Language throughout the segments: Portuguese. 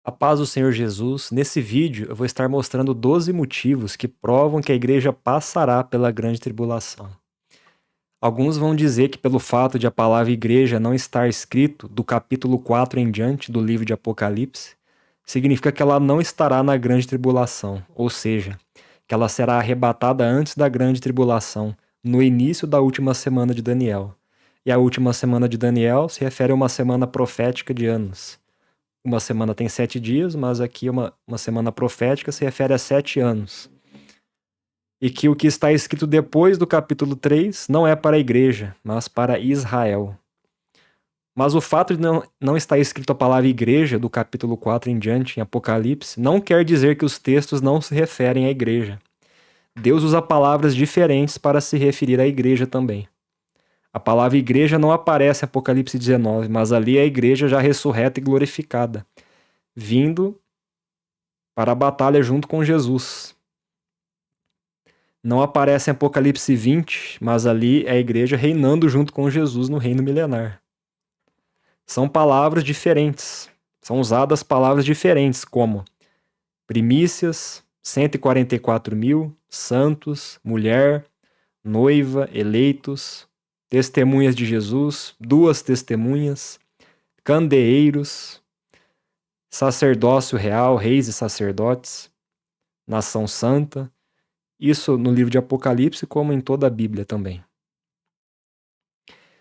A paz do Senhor Jesus, nesse vídeo eu vou estar mostrando 12 motivos que provam que a igreja passará pela grande tribulação. Alguns vão dizer que pelo fato de a palavra igreja não estar escrito do capítulo 4 em diante do livro de Apocalipse, significa que ela não estará na grande tribulação, ou seja, que ela será arrebatada antes da grande tribulação, no início da última semana de Daniel. E a última semana de Daniel se refere a uma semana profética de anos. Uma semana tem 7 dias, mas aqui uma semana profética se refere a 7 anos. E que o que está escrito depois do capítulo 3 não é para a igreja, mas para Israel. Mas o fato de não estar escrito a palavra igreja do capítulo 4 em diante, em Apocalipse, não quer dizer que os textos não se referem à igreja. Deus usa palavras diferentes para se referir à igreja também. A palavra igreja não aparece em Apocalipse 19, mas ali é a igreja já ressurreta e glorificada, vindo para a batalha junto com Jesus. Não aparece em Apocalipse 20, mas ali é a igreja reinando junto com Jesus no reino milenar. São palavras diferentes, são usadas palavras diferentes como primícias, 144 mil, santos, mulher, noiva, eleitos, testemunhas de Jesus, 2 testemunhas, candeeiros, sacerdócio real, reis e sacerdotes, nação santa. Isso no livro de Apocalipse, como em toda a Bíblia também.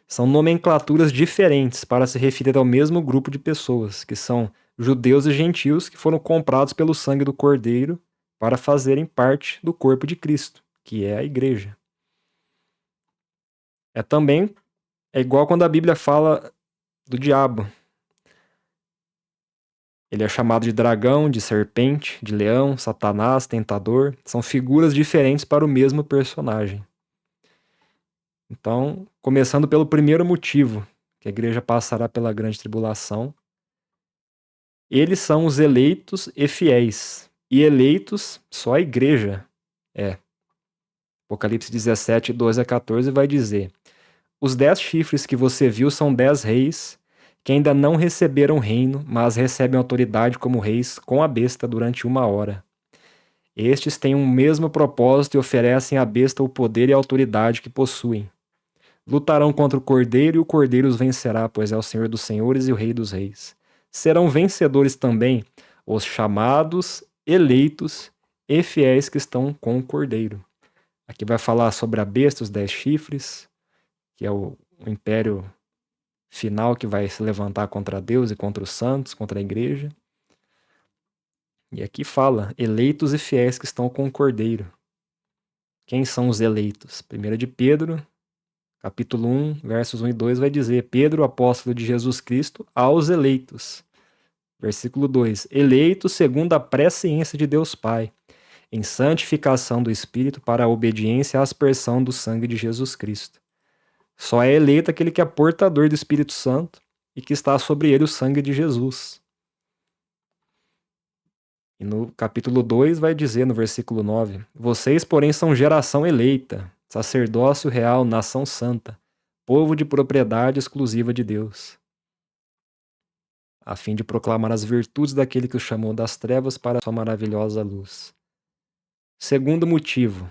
São nomenclaturas diferentes para se referir ao mesmo grupo de pessoas, que são judeus e gentios que foram comprados pelo sangue do Cordeiro para fazerem parte do corpo de Cristo, que é a igreja. É igual quando a Bíblia fala do diabo. Ele é chamado de dragão, de serpente, de leão, Satanás, tentador. São figuras diferentes para o mesmo personagem. Então, começando pelo primeiro motivo, que a igreja passará pela grande tribulação. Eles são os eleitos e fiéis. E eleitos, só a igreja é. Apocalipse 17, 12 a 14 vai dizer: os 10 chifres que você viu são 10 reis que ainda não receberam reino, mas recebem autoridade como reis com a besta durante 1 hora. Estes têm um mesmo propósito e oferecem à besta o poder e a autoridade que possuem. Lutarão contra o Cordeiro e o Cordeiro os vencerá, pois é o Senhor dos senhores e o Rei dos reis. Serão vencedores também os chamados, eleitos e fiéis que estão com o Cordeiro. Aqui vai falar sobre a besta, os 10 chifres, que é o império final que vai se levantar contra Deus e contra os santos, contra a igreja. E aqui fala, eleitos e fiéis que estão com o Cordeiro. Quem são os eleitos? 1 de Pedro, capítulo 1, versos 1 e 2 vai dizer: Pedro, apóstolo de Jesus Cristo, aos eleitos. Versículo 2: eleitos segundo a presciência de Deus Pai, em santificação do Espírito para a obediência à aspersão do sangue de Jesus Cristo. Só é eleito aquele que é portador do Espírito Santo e que está sobre ele o sangue de Jesus. E no capítulo 2 vai dizer, no versículo 9: vocês, porém, são geração eleita, sacerdócio real, nação santa, povo de propriedade exclusiva de Deus, a fim de proclamar as virtudes daquele que o chamou das trevas para a sua maravilhosa luz. Segundo motivo,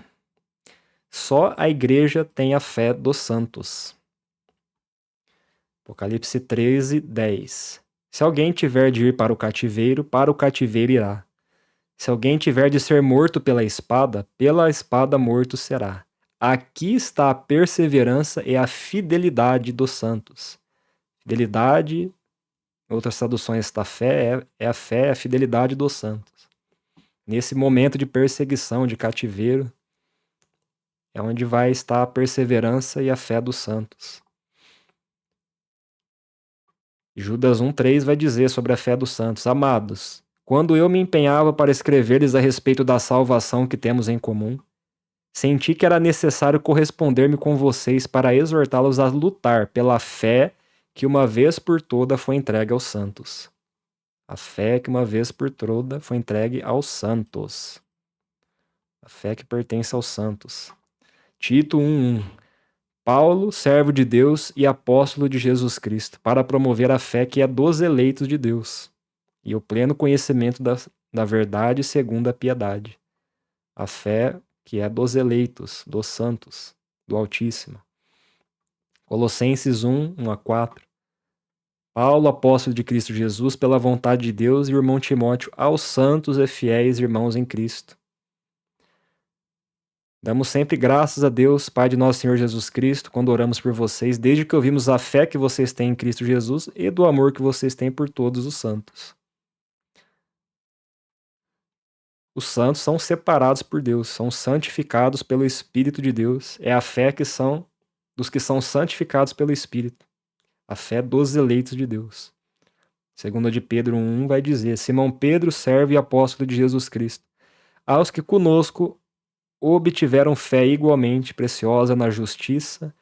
só a igreja tem a fé dos santos. Apocalipse 13, 10. Se alguém tiver de ir para o cativeiro irá. Se alguém tiver de ser morto pela espada morto será. Aqui está a perseverança e a fidelidade dos santos. Fidelidade, em outras traduções está fé, é a fidelidade dos santos. Nesse momento de perseguição, de cativeiro, é onde vai estar a perseverança e a fé dos santos. Judas 1,3 vai dizer sobre a fé dos santos: amados, quando eu me empenhava para escrever-lhes a respeito da salvação que temos em comum, senti que era necessário corresponder-me com vocês para exortá-los a lutar pela fé que uma vez por toda foi entregue aos santos. A fé que uma vez por toda foi entregue aos santos. A fé que pertence aos santos. Tito 1:1. Paulo, servo de Deus e apóstolo de Jesus Cristo, para promover a fé que é dos eleitos de Deus. e o pleno conhecimento da verdade segundo a piedade. A fé que é dos eleitos, dos santos, do Altíssimo. Colossenses 1, 1 a 4. Paulo, apóstolo de Cristo Jesus, pela vontade de Deus, e o irmão Timóteo, aos santos e fiéis irmãos em Cristo. Damos sempre graças a Deus, Pai de nosso Senhor Jesus Cristo, quando oramos por vocês, desde que ouvimos a fé que vocês têm em Cristo Jesus e do amor que vocês têm por todos os santos. Os santos são separados por Deus, são santificados pelo Espírito de Deus. É a fé que são dos que são santificados pelo Espírito. A fé dos eleitos de Deus. Segundo de Pedro 1 vai dizer: Simão Pedro, servo e apóstolo de Jesus Cristo, aos que conosco obtiveram fé igualmente preciosa na justiça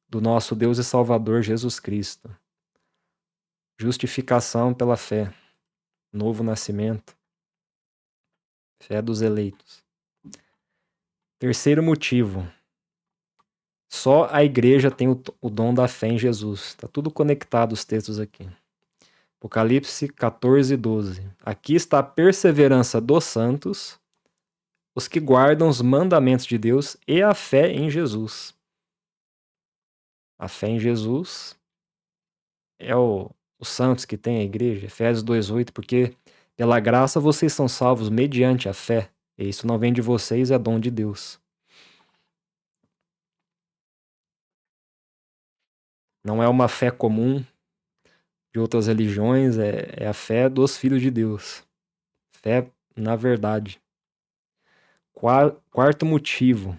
do nosso Deus e Salvador Jesus Cristo. Justificação pela fé. Novo nascimento. Fé dos eleitos. Terceiro motivo. Só a igreja tem o dom da fé em Jesus. Está tudo conectado os textos aqui. Apocalipse 14, 12. Aqui está a perseverança dos santos, os que guardam os mandamentos de Deus e a fé em Jesus. A fé em Jesus é os santos que tem a igreja. Efésios 2,8, porque pela graça vocês são salvos mediante a fé. E isso não vem de vocês, é dom de Deus. Não é uma fé comum de outras religiões, é a fé dos filhos de Deus. Fé na verdade. Quarto motivo.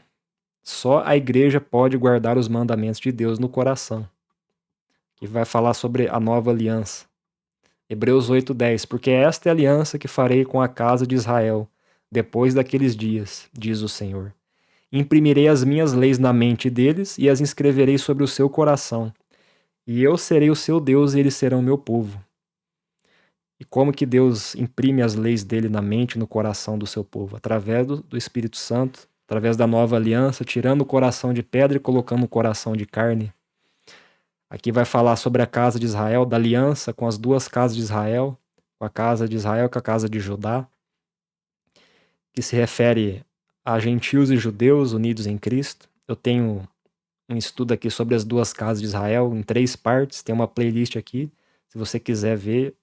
Só a igreja pode guardar os mandamentos de Deus no coração. Que vai falar sobre a nova aliança. Hebreus 8:10. Porque esta é a aliança que farei com a casa de Israel, depois daqueles dias, diz o Senhor. Imprimirei as minhas leis na mente deles e as inscreverei sobre o seu coração. E eu serei o seu Deus e eles serão meu povo. E como que Deus imprime as leis dele na mente e no coração do seu povo? Através do Espírito Santo, através da nova aliança, tirando o coração de pedra e colocando o coração de carne. Aqui vai falar sobre a casa de Israel, da aliança com as duas casas de Israel, com a casa de Israel e com a casa de Judá, que se refere a gentios e judeus unidos em Cristo. Eu tenho um estudo aqui sobre as duas casas de Israel em 3 partes, tem uma playlist aqui. Se você quiser ver,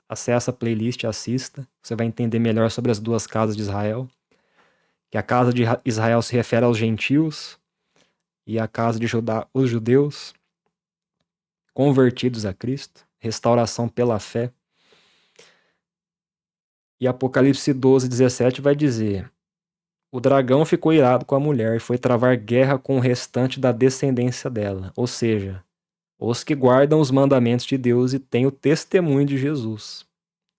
acessa a playlist, assista. Você vai entender melhor sobre as duas casas de Israel. Que a casa de Israel se refere aos gentios e a casa de Judá, os judeus convertidos a Cristo. Restauração pela fé. E Apocalipse 12:17 vai dizer: o dragão ficou irado com a mulher e foi travar guerra com o restante da descendência dela. Ou seja, os que guardam os mandamentos de Deus e têm o testemunho de Jesus.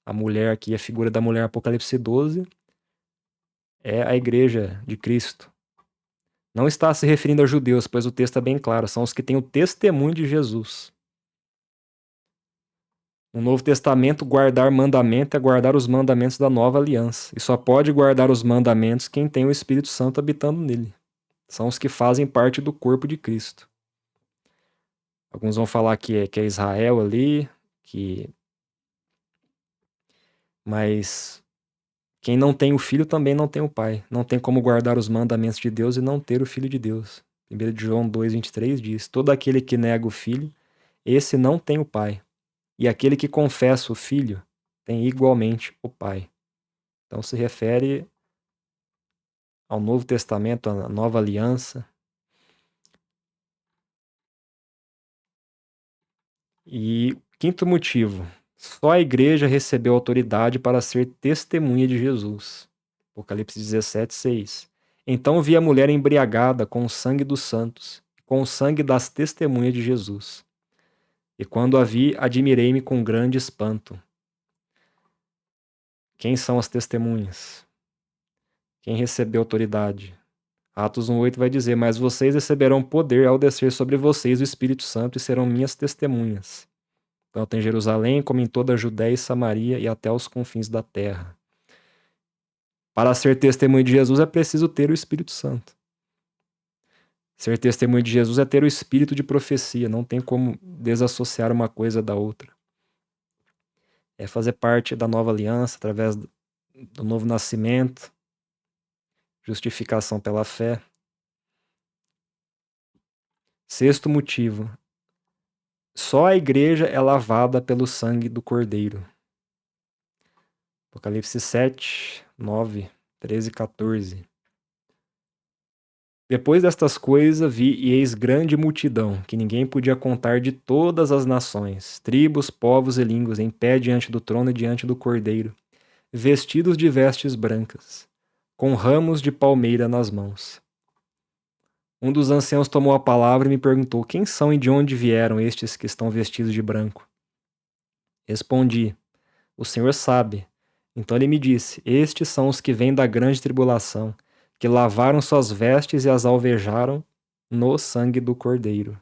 A mulher aqui, a figura da mulher Apocalipse 12, é a igreja de Cristo. Não está se referindo a judeus, pois o texto é bem claro, são os que têm o testemunho de Jesus. No Novo Testamento, guardar mandamento é guardar os mandamentos da nova aliança. E só pode guardar os mandamentos quem tem o Espírito Santo habitando nele. São os que fazem parte do corpo de Cristo. Alguns vão falar que é Israel ali, mas quem não tem o filho também não tem o pai. Não tem como guardar os mandamentos de Deus e não ter o filho de Deus. 1 João 2:23 diz: todo aquele que nega o filho, esse não tem o pai. E aquele que confessa o filho, tem igualmente o pai. Então se refere ao Novo Testamento, à nova aliança. E quinto motivo, só a igreja recebeu autoridade para ser testemunha de Jesus. Apocalipse 17:6. Então vi a mulher embriagada com o sangue dos santos, com o sangue das testemunhas de Jesus. E quando a vi, admirei-me com grande espanto. Quem são as testemunhas? Quem recebeu autoridade? Atos 1:8 vai dizer: mas vocês receberão poder ao descer sobre vocês o Espírito Santo e serão minhas testemunhas. Tanto em Jerusalém como em toda a Judéia e Samaria e até os confins da terra. Para ser testemunho de Jesus é preciso ter o Espírito Santo. Ser testemunho de Jesus é ter o espírito de profecia, não tem como desassociar uma coisa da outra. é fazer parte da nova aliança através do novo nascimento, justificação pela fé. Sexto motivo, só a igreja é lavada pelo sangue do Cordeiro. Apocalipse 7, 9, 13 e 14. Depois destas coisas vi e eis grande multidão, que ninguém podia contar, de todas as nações, tribos, povos e línguas, em pé diante do trono e diante do Cordeiro, vestidos de vestes brancas, com ramos de palmeira nas mãos. Um dos anciãos tomou a palavra e me perguntou: quem são e de onde vieram estes que estão vestidos de branco? Respondi: o Senhor sabe. Então ele me disse: estes são os que vêm da grande tribulação, que lavaram suas vestes e as alvejaram no sangue do Cordeiro.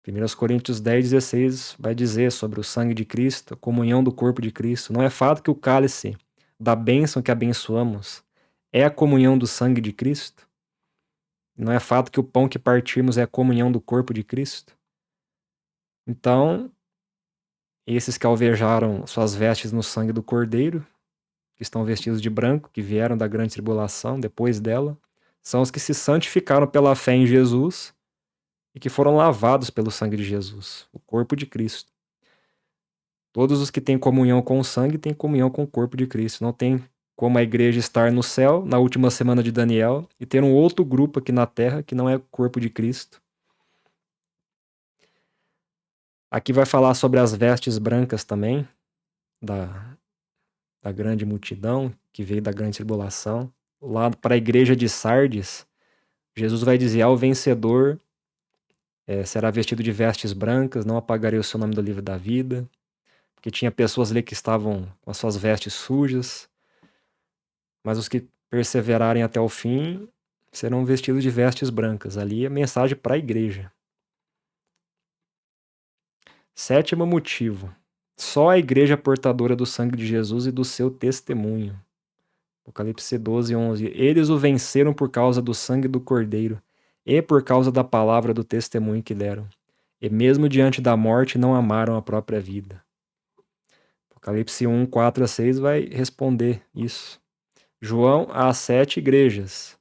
1 Coríntios 10, 16 vai dizer sobre o sangue de Cristo, a comunhão do corpo de Cristo. Não é fato que o cálice da bênção que abençoamos é a comunhão do sangue de Cristo? Não é fato que o pão que partimos é a comunhão do corpo de Cristo? Então, esses que alvejaram suas vestes no sangue do Cordeiro, que estão vestidos de branco, que vieram da grande tribulação depois dela, são os que se santificaram pela fé em Jesus e que foram lavados pelo sangue de Jesus, o corpo de Cristo. Todos os que têm comunhão com o sangue têm comunhão com o corpo de Cristo. Não tem como a igreja estar no céu, na última semana de Daniel, e ter um outro grupo aqui na terra que não é o corpo de Cristo. Aqui vai falar sobre as vestes brancas também, da grande multidão que veio da grande tribulação. Lá para a igreja de Sardes, Jesus vai dizer: ao vencedor será vestido de vestes brancas, não apagarei o seu nome do livro da vida. Porque tinha pessoas ali que estavam com as suas vestes sujas, mas os que perseverarem até o fim serão vestidos de vestes brancas. Ali é mensagem para a igreja. Sétimo motivo, só a igreja portadora do sangue de Jesus e do seu testemunho. Apocalipse 12, 11. Eles o venceram por causa do sangue do Cordeiro e por causa da palavra do testemunho que deram. E mesmo diante da morte não amaram a própria vida. Apocalipse 1, 4 a 6 vai responder isso. João às 7 igrejas,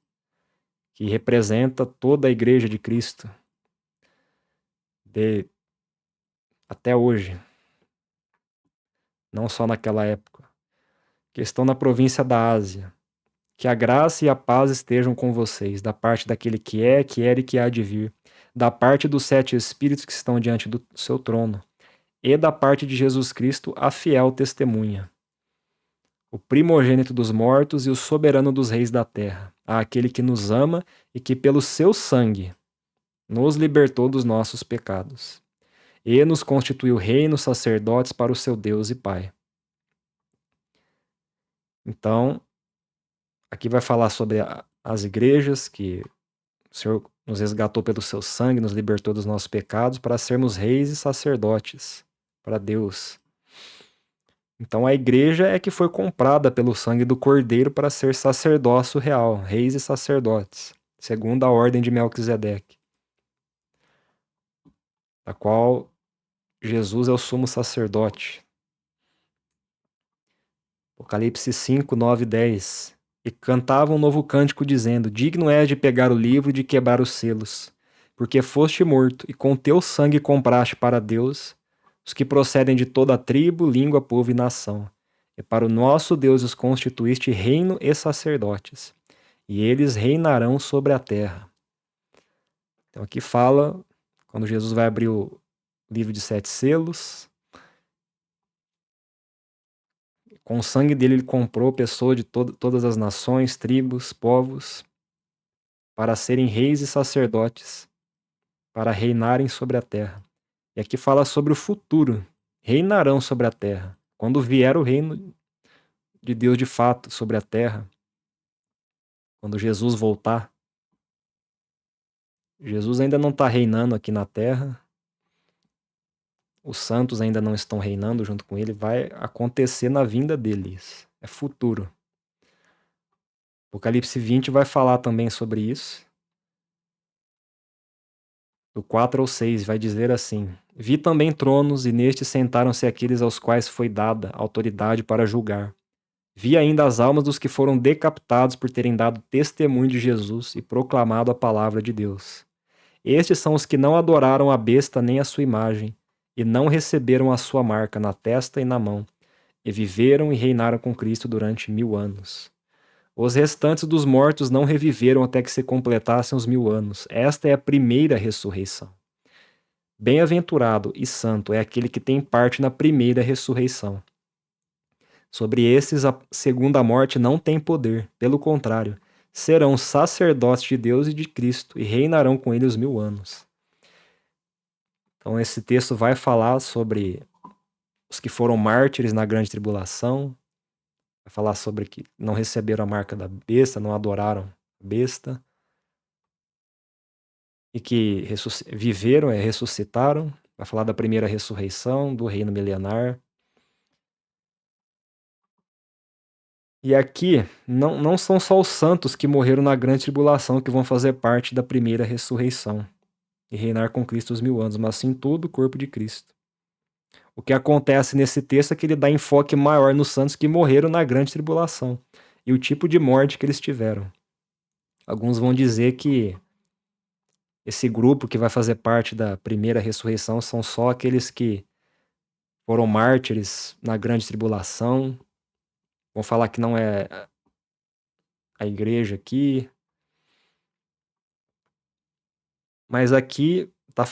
que representa toda a igreja de Cristo até hoje, não só naquela época, que estão na província da Ásia. Que a graça e a paz estejam com vocês, da parte daquele que é, que era e que há de vir, da parte dos 7 Espíritos que estão diante do seu trono, e da parte de Jesus Cristo, a fiel testemunha, o primogênito dos mortos e o soberano dos reis da terra, àquele que nos ama e que pelo seu sangue nos libertou dos nossos pecados, e nos constituiu reino, sacerdotes para o seu Deus e Pai. Então, aqui vai falar sobre as igrejas, que o Senhor nos resgatou pelo seu sangue, nos libertou dos nossos pecados, para sermos reis e sacerdotes para Deus. Então a igreja é que foi comprada pelo sangue do Cordeiro para ser sacerdócio real, reis e sacerdotes, segundo a ordem de Melquisedeque, a qual Jesus é o sumo sacerdote. Apocalipse 5, 9 e 10. E cantava um novo cântico dizendo: digno és de pegar o livro e de quebrar os selos, porque foste morto e com teu sangue compraste para Deus os que procedem de toda a tribo, língua, povo e nação. E para o nosso Deus os constituíste reino e sacerdotes, e eles reinarão sobre a terra. Então aqui fala, quando Jesus vai abrir o livro de 7 selos, com o sangue dele ele comprou pessoas de todas as nações, tribos, povos, para serem reis e sacerdotes, para reinarem sobre a terra. E aqui fala sobre o futuro. Reinarão sobre a terra. Quando vier o reino de Deus de fato sobre a terra, quando Jesus voltar, Jesus ainda não está reinando aqui na terra, os santos ainda não estão reinando junto com ele, vai acontecer na vinda deles. É futuro. Apocalipse 20 vai falar também sobre isso. Do 4 ao 6 vai dizer assim: Vi também tronos, e nestes sentaram-se aqueles aos quais foi dada autoridade para julgar. Vi ainda as almas dos que foram decapitados por terem dado testemunho de Jesus e proclamado a palavra de Deus. Estes são os que não adoraram a besta nem a sua imagem, e não receberam a sua marca na testa e na mão, e viveram e reinaram com Cristo durante 1000 anos. Os restantes dos mortos não reviveram até que se completassem os 1000 anos. Esta é a primeira ressurreição. Bem-aventurado e santo é aquele que tem parte na primeira ressurreição. Sobre esses, a segunda morte não tem poder, pelo contrário, serão sacerdotes de Deus e de Cristo e reinarão com ele os 1000 anos. Então, esse texto vai falar sobre os que foram mártires na grande tribulação, vai falar sobre que não receberam a marca da besta, não adoraram a besta, e que viveram, ressuscitaram. Vai falar da primeira ressurreição, do reino milenar. E aqui, não são só os santos que morreram na grande tribulação que vão fazer parte da primeira ressurreição e reinar com Cristo os 1000 anos, mas sim todo o corpo de Cristo. O que acontece nesse texto é que ele dá enfoque maior nos santos que morreram na grande tribulação e o tipo de morte que eles tiveram. Alguns vão dizer que esse grupo que vai fazer parte da primeira ressurreição são só aqueles que foram mártires na grande tribulação. Vão falar que não é a igreja aqui. Mas aqui tá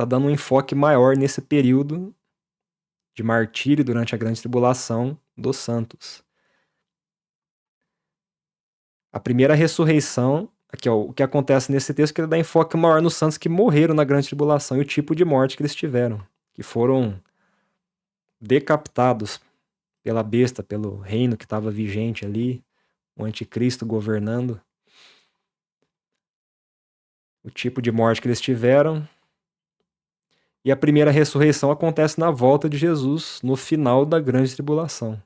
dando um enfoque maior nesse período de martírio durante a grande tribulação dos santos. A primeira ressurreição, aqui ó, o que acontece nesse texto é que ele dá enfoque maior nos santos que morreram na grande tribulação e o tipo de morte que eles tiveram, que foram decapitados pela besta, pelo reino que estava vigente ali, o anticristo governando. O tipo de morte que eles tiveram. E a primeira ressurreição acontece na volta de Jesus, no final da grande tribulação.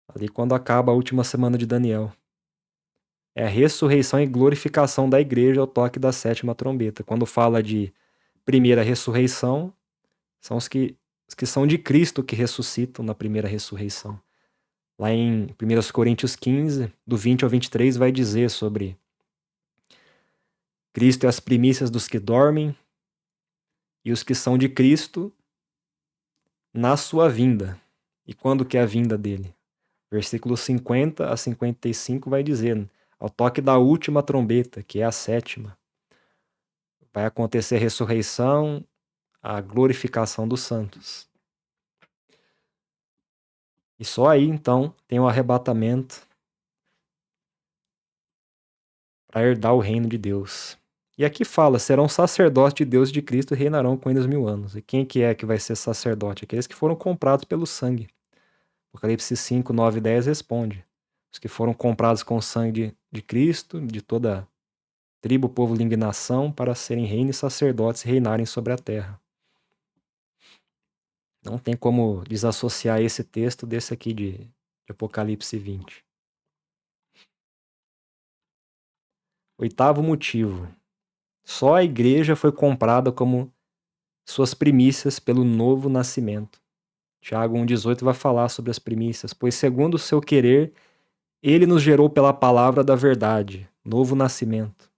Ali quando acaba a última semana de Daniel. É a ressurreição e glorificação da igreja ao toque da 7ª trombeta. Quando fala de primeira ressurreição, são os que são de Cristo que ressuscitam na primeira ressurreição. Lá em 1 Coríntios 15, do 20 ao 23, vai dizer sobre Cristo é as primícias dos que dormem e os que são de Cristo na sua vinda. E quando que é a vinda dele? Versículos 50 a 55 vai dizer, ao toque da última trombeta, que é a 7ª, vai acontecer a ressurreição, a glorificação dos santos. E só aí, então, tem o arrebatamento para herdar o reino de Deus. E aqui fala, serão sacerdotes de Deus e de Cristo e reinarão com eles 1000 anos. E quem que vai ser sacerdote? Aqueles que foram comprados pelo sangue. Apocalipse 5, 9 e 10 responde. Os que foram comprados com o sangue de Cristo, de toda tribo, povo, língua e nação, para serem reino e sacerdotes e reinarem sobre a terra. Não tem como desassociar esse texto desse aqui de Apocalipse 20. Oitavo motivo. Só a igreja foi comprada como suas primícias pelo novo nascimento. Tiago 1,18 vai falar sobre as primícias. Pois segundo o seu querer, ele nos gerou pela palavra da verdade, novo nascimento,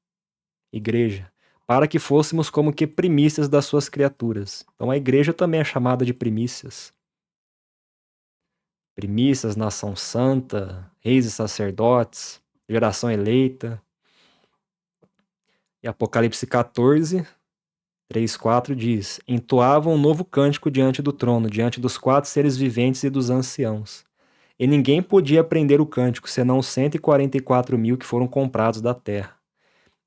igreja, para que fôssemos como que primícias das suas criaturas. Então a igreja também é chamada de primícias. Primícias, nação santa, reis e sacerdotes, geração eleita. E Apocalipse 14, 3, 4 diz: entoavam um novo cântico diante do trono, diante dos 4 seres viventes e dos anciãos. E ninguém podia aprender o cântico, senão os 144.000 que foram comprados da terra.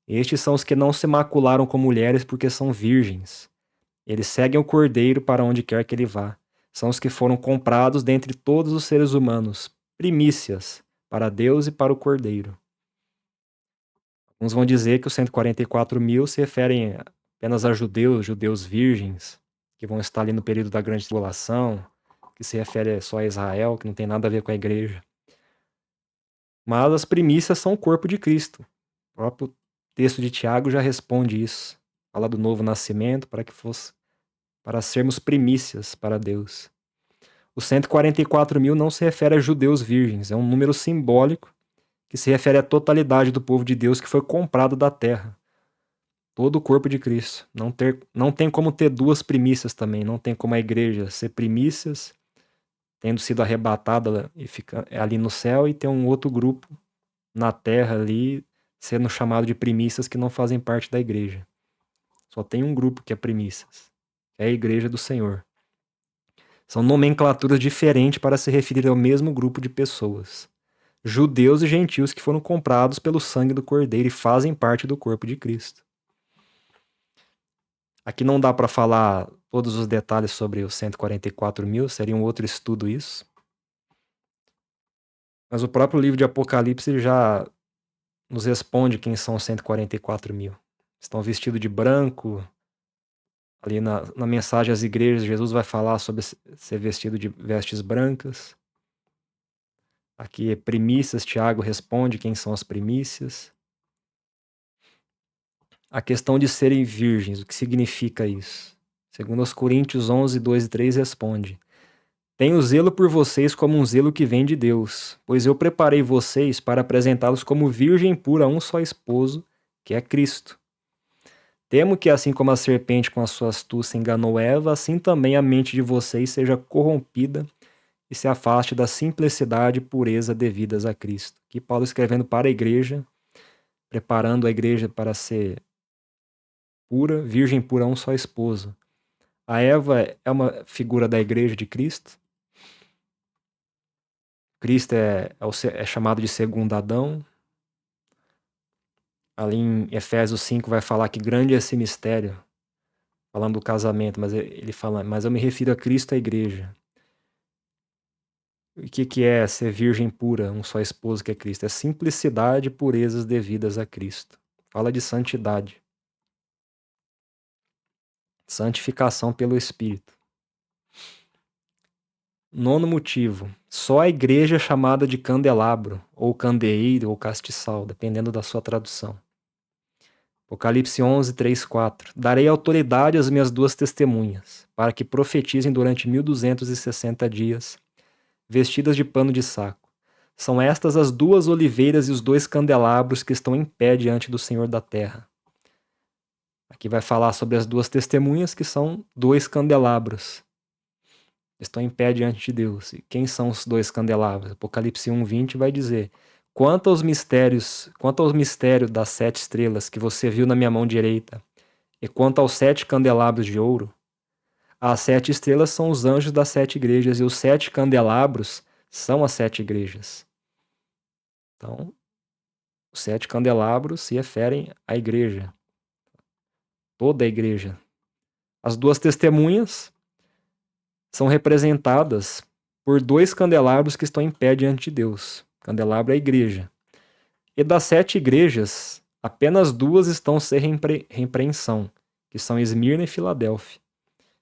Estes são os que não se macularam com mulheres porque são virgens. Eles seguem o Cordeiro para onde quer que ele vá. São os que foram comprados dentre todos os seres humanos, primícias, para Deus e para o Cordeiro. Uns vão dizer que os 144.000 se referem apenas a judeus virgens, que vão estar ali no período da grande tribulação, que se refere só a Israel, que não tem nada a ver com a igreja. Mas as primícias são o corpo de Cristo. O próprio texto de Tiago já responde isso. fala do novo nascimento, para sermos primícias para Deus. Os 144.000 não se refere a judeus virgens, é um número simbólico que se refere à totalidade do povo de Deus que foi comprado da terra. Todo o corpo de Cristo. Não tem como ter duas primícias também, não tem como a igreja ser primícias, tendo sido arrebatada e ficar ali no céu, e ter um outro grupo na terra ali, sendo chamado de primícias que não fazem parte da igreja. Só tem um grupo que é primícias, é a igreja do Senhor. São nomenclaturas diferentes para se referir ao mesmo grupo de pessoas. Judeus e gentios que foram comprados pelo sangue do Cordeiro e fazem parte do corpo de Cristo. Aqui não dá para falar todos os detalhes sobre os 144.000, seria um outro estudo isso. Mas o próprio livro de Apocalipse já nos responde quem são os 144.000. Estão vestidos de branco. Ali na mensagem às igrejas, Jesus vai falar sobre ser vestido de vestes brancas. Aqui, primícias, Tiago responde quem são as primícias. A questão de serem virgens, o que significa isso? Segundo os Coríntios 11, 2 e 3 responde: Tenho zelo por vocês como um zelo que vem de Deus, pois eu preparei vocês para apresentá-los como virgem pura a um só esposo, que é Cristo. Temo que assim como a serpente com a sua astúcia enganou Eva, assim também a mente de vocês seja corrompida e se afaste da simplicidade e pureza devidas a Cristo. Aqui Paulo escrevendo para a igreja, preparando a igreja para ser pura, virgem pura a um só esposo. A Eva é uma figura da igreja de Cristo. Cristo é chamado de segundo Adão. Ali em Efésios 5 vai falar que grande é esse mistério, falando do casamento, mas ele fala, mas eu me refiro a Cristo, a igreja. O que é ser virgem pura, um só esposo que é Cristo? É simplicidade e purezas devidas a Cristo. Fala de santidade. Santificação pelo Espírito. Nono motivo. Só a igreja é chamada de candelabro, ou candeeiro, ou castiçal, dependendo da sua tradução. Apocalipse 11, 3, 4. Darei autoridade às minhas duas testemunhas, para que profetizem durante 1260 dias, vestidas de pano de saco. São estas as duas oliveiras e os dois candelabros que estão em pé diante do Senhor da terra. Aqui vai falar sobre as duas testemunhas, que são dois candelabros. Estão em pé diante de Deus. E quem são os dois candelabros? Apocalipse 1, 20 vai dizer: quanto ao mistério das 7 estrelas que você viu na minha mão direita, e quanto aos 7 candelabros de ouro, as 7 estrelas são os anjos das 7 igrejas, e os 7 candelabros são as 7 igrejas. Então, os 7 candelabros se referem à igreja. Toda a igreja. As duas testemunhas são representadas por 2 candelabros que estão em pé diante de Deus. Candelabro é a igreja. E das 7 igrejas, apenas 2 estão sem repreensão, que são Esmirna e Filadélfia,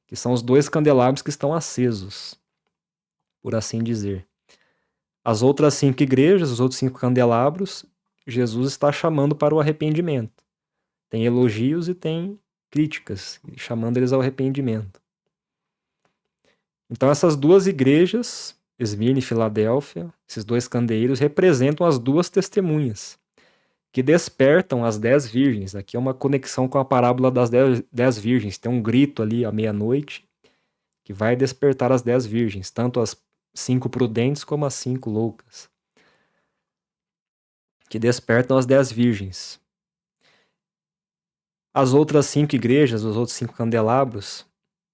que são os 2 candelabros que estão acesos, por assim dizer. As outras 5 igrejas, os outros 5 candelabros, Jesus está chamando para o arrependimento. Tem elogios e tem críticas, chamando eles ao arrependimento. Então essas 2 igrejas, Esmirna e Filadélfia, esses 2 candeeiros, representam as 2 testemunhas, que despertam as 10 virgens. Aqui é uma conexão com a parábola das 10 virgens. Tem um grito ali à meia-noite, que vai despertar as 10 virgens, tanto as 5 prudentes como as 5 loucas, que despertam as 10 virgens. As outras 5 igrejas, os outros 5 candelabros,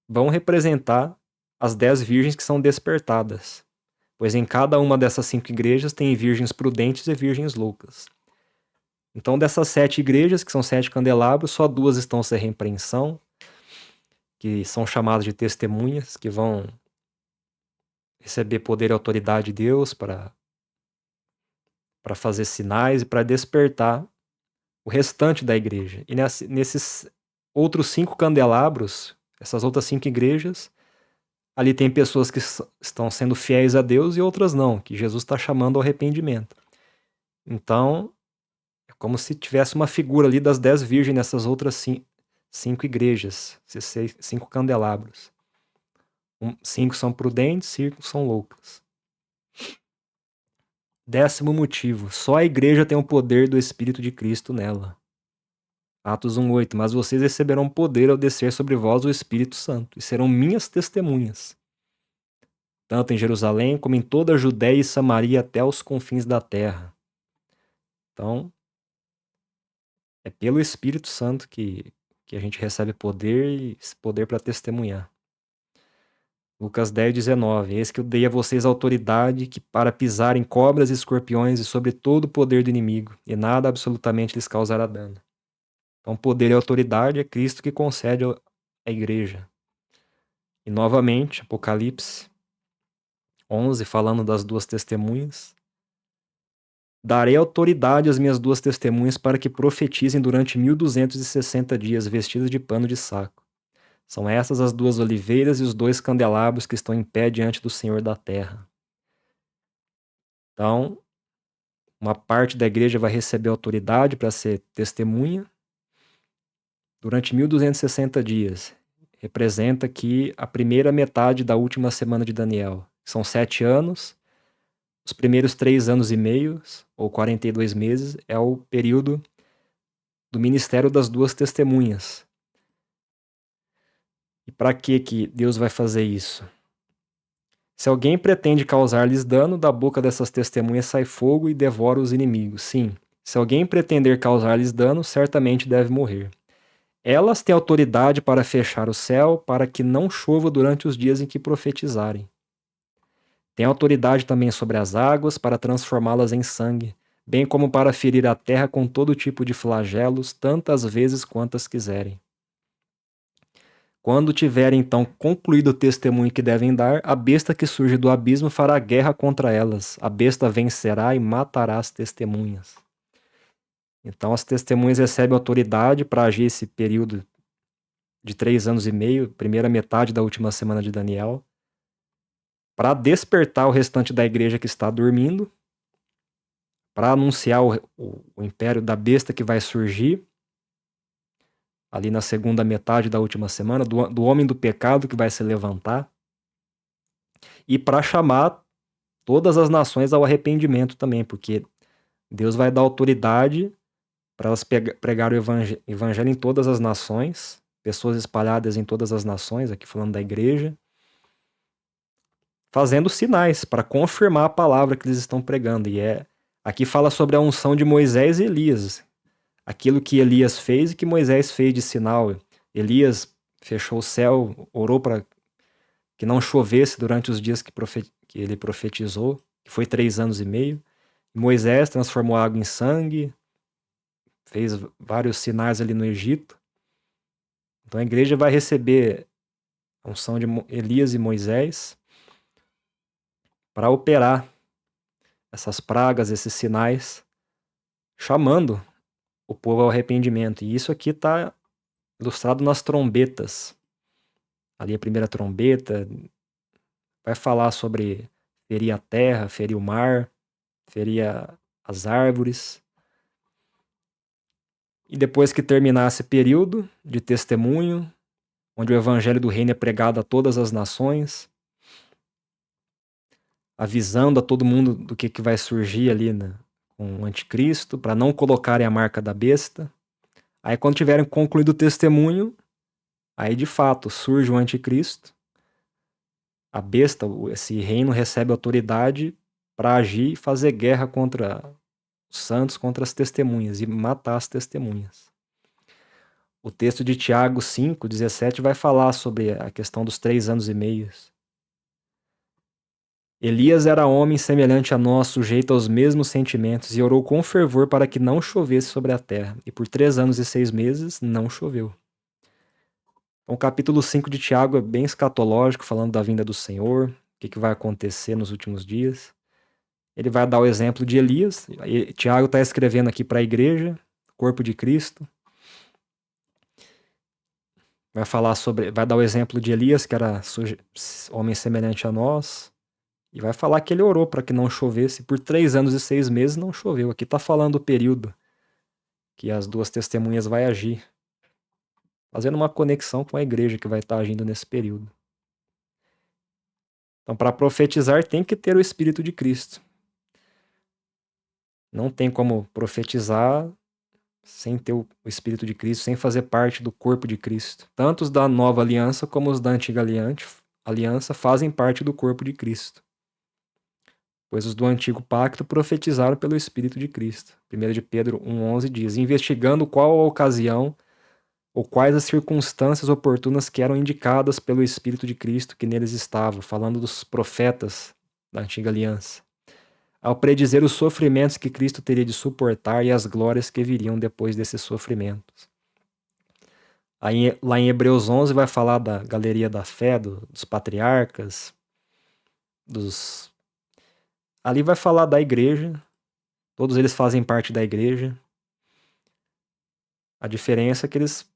vão representar as 10 virgens que são despertadas, pois em cada uma dessas 5 igrejas tem virgens prudentes e virgens loucas. Então, dessas 7 igrejas, que são 7 candelabros, só 2 estão sem repreensão, que são chamadas de testemunhas, que vão receber poder e autoridade de Deus para fazer sinais e para despertar o restante da igreja. E nesses outros 5 candelabros, essas outras 5 igrejas, ali tem pessoas que estão sendo fiéis a Deus e outras não, que Jesus está chamando ao arrependimento. Então, é como se tivesse uma figura ali das 10 virgens nessas outras 5 igrejas, 5 candelabros. 5 são prudentes, 5 são loucas. 10º motivo, só a igreja tem o poder do Espírito de Cristo nela. Atos 1:8, mas vocês receberão poder ao descer sobre vós o Espírito Santo, e serão minhas testemunhas, tanto em Jerusalém como em toda a Judéia e Samaria até os confins da terra. Então, é pelo Espírito Santo que a gente recebe poder e esse poder para testemunhar. Lucas 10:19, eis que eu dei a vocês autoridade que para pisar em cobras e escorpiões e sobre todo o poder do inimigo, e nada absolutamente lhes causará dano. Então, poder e autoridade é Cristo que concede à igreja. E novamente, Apocalipse 11, falando das 2 testemunhas. Darei autoridade às minhas 2 testemunhas para que profetizem durante 1260 dias, vestidas de pano de saco. São essas as 2 oliveiras e os 2 candelabros que estão em pé diante do Senhor da terra. Então, uma parte da igreja vai receber autoridade para ser testemunha durante 1260 dias. Representa aqui a primeira metade da última semana de Daniel. São 7 anos. Os primeiros 3 anos e meio, ou 42 meses, é o período do ministério das 2 testemunhas. E para que Deus vai fazer isso? Se alguém pretende causar-lhes dano, da boca dessas testemunhas sai fogo e devora os inimigos. Sim, se alguém pretender causar-lhes dano, certamente deve morrer. Elas têm autoridade para fechar o céu, para que não chova durante os dias em que profetizarem. Tem autoridade também sobre as águas, para transformá-las em sangue, bem como para ferir a terra com todo tipo de flagelos, tantas vezes quantas quiserem. Quando tiverem então concluído o testemunho que devem dar, a besta que surge do abismo fará guerra contra elas. A besta vencerá e matará as testemunhas. Então as testemunhas recebem autoridade para agir esse período de 3 anos e meio, primeira metade da última semana de Daniel, para despertar o restante da igreja que está dormindo, para anunciar o império da besta que vai surgir ali na segunda metade da última semana, do homem do pecado que vai se levantar, e para chamar todas as nações ao arrependimento também, porque Deus vai dar autoridade para elas pregar o evangelho em todas as nações, pessoas espalhadas em todas as nações, aqui falando da igreja, fazendo sinais para confirmar a palavra que eles estão pregando. E aqui fala sobre a unção de Moisés e Elias, aquilo que Elias fez e que Moisés fez de sinal. Elias fechou o céu, orou para que não chovesse durante os dias que ele profetizou, que foi 3 anos e meio. Moisés transformou a água em sangue, fez vários sinais ali no Egito. Então a igreja vai receber a unção de Elias e Moisés para operar essas pragas, esses sinais, chamando o povo ao arrependimento. E isso aqui está ilustrado nas trombetas. Ali a primeira trombeta vai falar sobre ferir a terra, ferir o mar, ferir as árvores. E depois que terminar esse período de testemunho, onde o evangelho do reino é pregado a todas as nações, avisando a todo mundo do que vai surgir ali, né, com o anticristo, para não colocarem a marca da besta. Aí quando tiverem concluído o testemunho, aí de fato surge o anticristo, a besta, esse reino recebe autoridade para agir e fazer guerra contra os santos, contra as testemunhas e matar as testemunhas. O texto de Tiago 5:17 vai falar sobre a questão dos 3 anos e meio. Elias era homem semelhante a nós, sujeito aos mesmos sentimentos, e orou com fervor para que não chovesse sobre a terra. E por 3 anos e 6 meses não choveu. Então, o capítulo 5 de Tiago é bem escatológico, falando da vinda do Senhor, o que vai acontecer nos últimos dias. Ele vai dar o exemplo de Elias. Tiago está escrevendo aqui para a igreja, corpo de Cristo. Vai dar o exemplo de Elias, que era homem semelhante a nós. E vai falar que ele orou para que não chovesse. Por 3 anos e 6 meses não choveu. Aqui está falando o período que as 2 testemunhas vai agir. fazendo uma conexão com a igreja que vai estar agindo nesse período. Então, para profetizar, tem que ter o Espírito de Cristo. Não tem como profetizar sem ter o Espírito de Cristo, sem fazer parte do corpo de Cristo. Tanto os da nova aliança como os da antiga aliança fazem parte do corpo de Cristo. Pois os do antigo pacto profetizaram pelo Espírito de Cristo. 1 de Pedro 1,11 diz: investigando qual a ocasião ou quais as circunstâncias oportunas que eram indicadas pelo Espírito de Cristo que neles estava, falando dos profetas da antiga aliança, ao predizer os sofrimentos que Cristo teria de suportar e as glórias que viriam depois desses sofrimentos. Aí, lá em Hebreus 11 vai falar da galeria da fé, dos patriarcas, ali vai falar da igreja, todos eles fazem parte da igreja. A diferença é que eles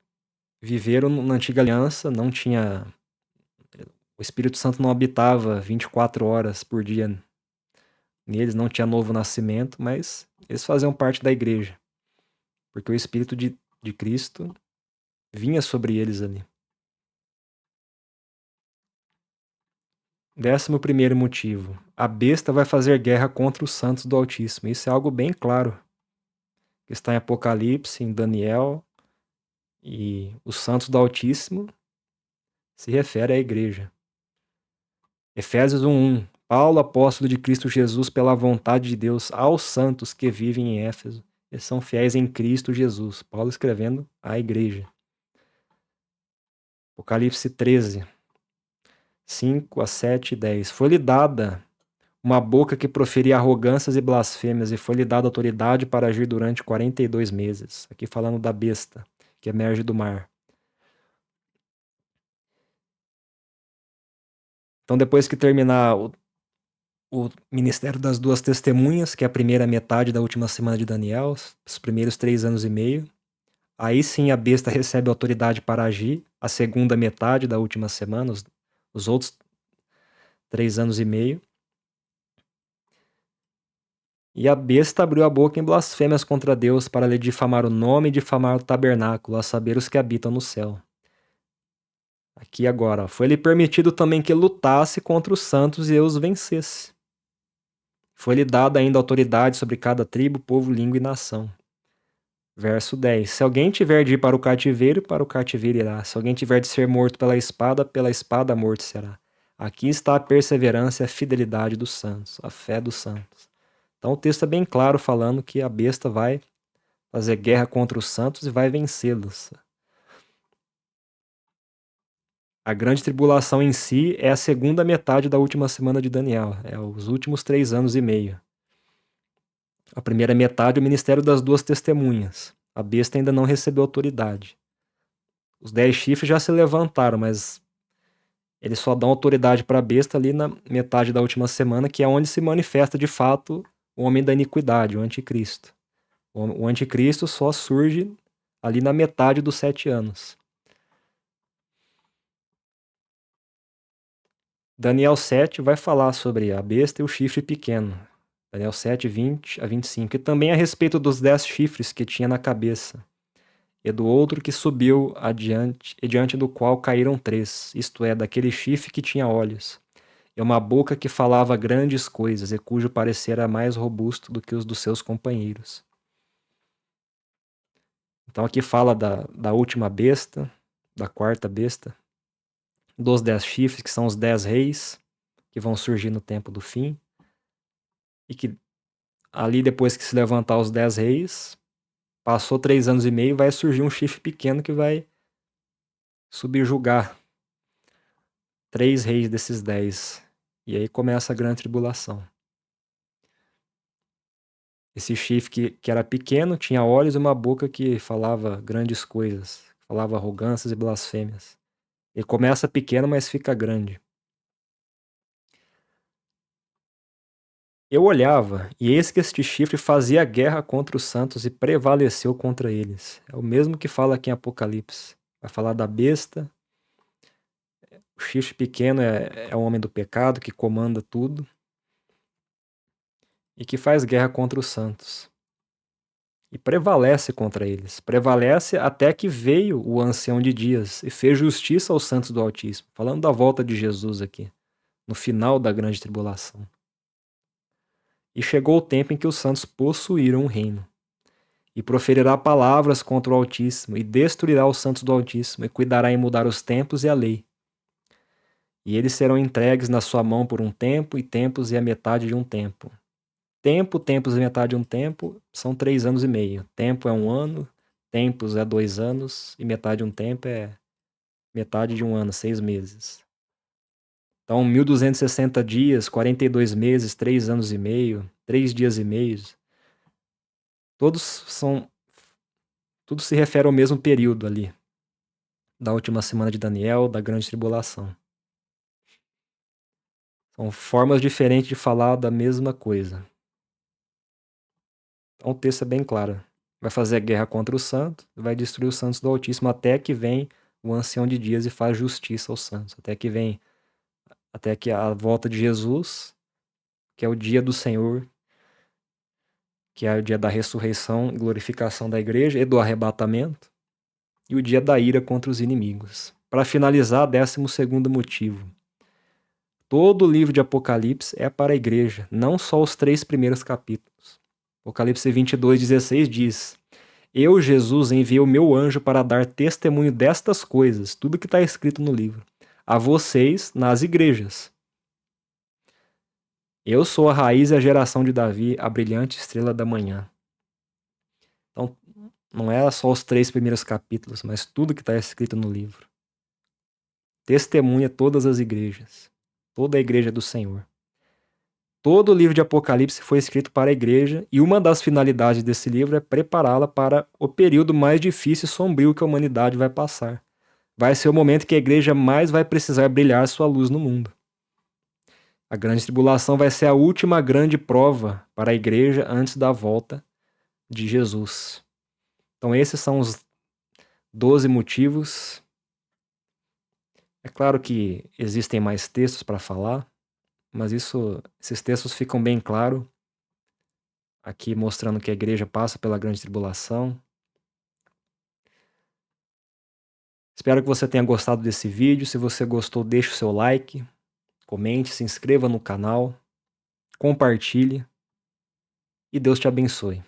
viveram na antiga aliança, não tinha... O Espírito Santo não habitava 24 horas por dia neles, não tinha novo nascimento, mas eles faziam parte da igreja, porque o Espírito de Cristo vinha sobre eles ali. 11º motivo. A besta vai fazer guerra contra os santos do Altíssimo. Isso é algo bem claro, que está em Apocalipse, em Daniel, e os santos do Altíssimo se refere à igreja. Efésios 1:1. Paulo, apóstolo de Cristo Jesus, pela vontade de Deus, aos santos que vivem em Éfeso e são fiéis em Cristo Jesus. Paulo escrevendo à igreja. Apocalipse 13, 5-7 e 10. Foi-lhe dada uma boca que proferia arrogâncias e blasfêmias, e foi-lhe dada autoridade para agir durante 42 meses. Aqui falando da besta, que emerge do mar. Então, depois que terminar o ministério das duas testemunhas, que é a primeira metade da última semana de Daniel, os primeiros 3 anos e meio, aí sim a besta recebe autoridade para agir, a segunda metade da última semana, os outros 3 anos e meio. E a besta abriu a boca em blasfêmias contra Deus para lhe difamar o nome e difamar o tabernáculo, a saber os que habitam no céu. Aqui agora, foi-lhe permitido também que lutasse contra os santos e os vencesse. Foi-lhe dada ainda autoridade sobre cada tribo, povo, língua e nação. Verso 10. Se alguém tiver de ir para o cativeiro irá. Se alguém tiver de ser morto pela espada morto será. Aqui está a perseverança e a fidelidade dos santos, a fé dos santos. Então o texto é bem claro falando que a besta vai fazer guerra contra os santos e vai vencê-los. A grande tribulação em si é a segunda metade da última semana de Daniel, é os últimos 3 anos e meio. A primeira metade é o ministério das duas testemunhas. A besta ainda não recebeu autoridade. Os 10 chifres já se levantaram, mas eles só dão autoridade para a besta ali na metade da última semana, que é onde se manifesta de fato o homem da iniquidade, o anticristo. O anticristo só surge ali na metade dos 7 anos. Daniel 7 vai falar sobre a besta e o chifre pequeno. Daniel 7, 20-25. E também a respeito dos 10 chifres que tinha na cabeça. E do outro que subiu adiante, e diante do qual caíram 3, isto é, daquele chifre que tinha olhos. E uma boca que falava grandes coisas, e cujo parecer era mais robusto do que os dos seus companheiros. Então aqui fala da última besta, da quarta besta, dos 10 chifres, que são os 10 reis, que vão surgir no tempo do fim, e que ali depois que se levantar os 10 reis, passou 3 anos e meio, vai surgir um chifre pequeno que vai subjugar 3 reis desses 10. E aí começa a grande tribulação. Esse chifre que era pequeno, tinha olhos e uma boca que falava grandes coisas, falava arrogâncias e blasfêmias. Ele começa pequeno, mas fica grande. Eu olhava, e eis que este chifre fazia guerra contra os santos e prevaleceu contra eles. É o mesmo que fala aqui em Apocalipse. Vai falar da besta. O chifre pequeno é o homem do pecado que comanda tudo e que faz guerra contra os santos. e prevalece contra eles. Prevalece até que veio o ancião de dias e fez justiça aos santos do Altíssimo. Falando da volta de Jesus aqui, no final da grande tribulação. E chegou o tempo em que os santos possuíram o reino. E proferirá palavras contra o Altíssimo, e destruirá os santos do Altíssimo, e cuidará em mudar os tempos e a lei. E eles serão entregues na sua mão por um tempo, e tempos e a metade de um tempo. Tempo, tempos e metade de um tempo são 3 anos e meio. Tempo é 1 ano, tempos é 2 anos, e metade de um tempo é metade de 1 ano, 6 meses. Então, 1260 dias, 42 meses, 3 anos e meio, 3 dias e meios. Tudo se refere ao mesmo período ali, da última semana de Daniel, da grande tribulação. São formas diferentes de falar da mesma coisa. Então o texto é bem claro. Vai fazer guerra contra os santos, vai destruir os santos do Altíssimo até que vem o ancião de dias e faz justiça aos santos. Até que a volta de Jesus, que é o dia do Senhor, que é o dia da ressurreição e glorificação da igreja e do arrebatamento, e o dia da ira contra os inimigos. Para finalizar, 12º motivo. Todo o livro de Apocalipse é para a igreja, não só os 3 primeiros capítulos. Apocalipse 22:16 diz: Eu, Jesus, enviei o meu anjo para dar testemunho destas coisas, tudo que está escrito no livro, a vocês nas igrejas. Eu sou a raiz e a geração de Davi, a brilhante estrela da manhã. Então, não é só os 3 primeiros capítulos, mas tudo que está escrito no livro. Testemunha todas as igrejas, toda a igreja do Senhor. Todo o livro de Apocalipse foi escrito para a igreja, e uma das finalidades desse livro é prepará-la para o período mais difícil e sombrio que a humanidade vai passar. Vai ser o momento que a igreja mais vai precisar brilhar sua luz no mundo. A grande tribulação vai ser a última grande prova para a igreja antes da volta de Jesus. Então esses são os 12 motivos. É claro que existem mais textos para falar, mas esses textos ficam bem claros aqui, mostrando que a igreja passa pela grande tribulação. Espero que você tenha gostado desse vídeo. Se você gostou, deixe o seu like, comente, se inscreva no canal, compartilhe e Deus te abençoe.